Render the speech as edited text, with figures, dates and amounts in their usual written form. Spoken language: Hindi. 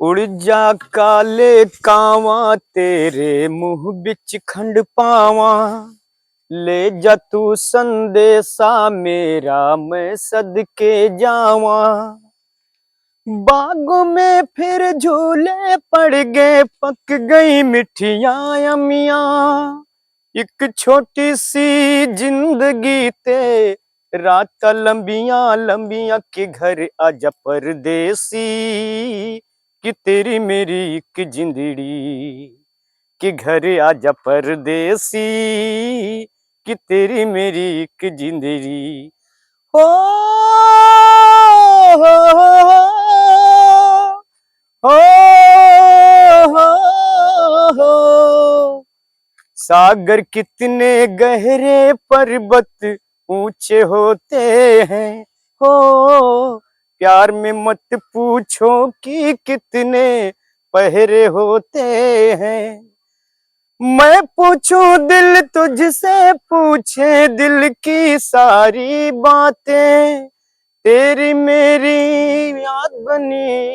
उड़ जा काले कावां तेरे मुंह बिच खंड पावां, ले जा तू संदेशा मेरा मैं सदके जावां। बागों में फिर झूले पड़ गए, पक गई मिठियां अमियां। एक छोटी सी जिंदगी ते रात लंबियां लंबियां, के घर आजा परदेसी, कि तेरी मेरी एक जिंदड़ी। कि घर आजा परदेसी, कि तेरी मेरी एक जिंदड़ी। हो, हो, हो, हो। सागर कितने गहरे पर्वत ऊंचे होते हैं, हो प्यार में मत पूछो कि कितने पहरे होते हैं। मैं पूछूं दिल तुझसे पूछे दिल की सारी बातें, तेरी मेरी याद बनी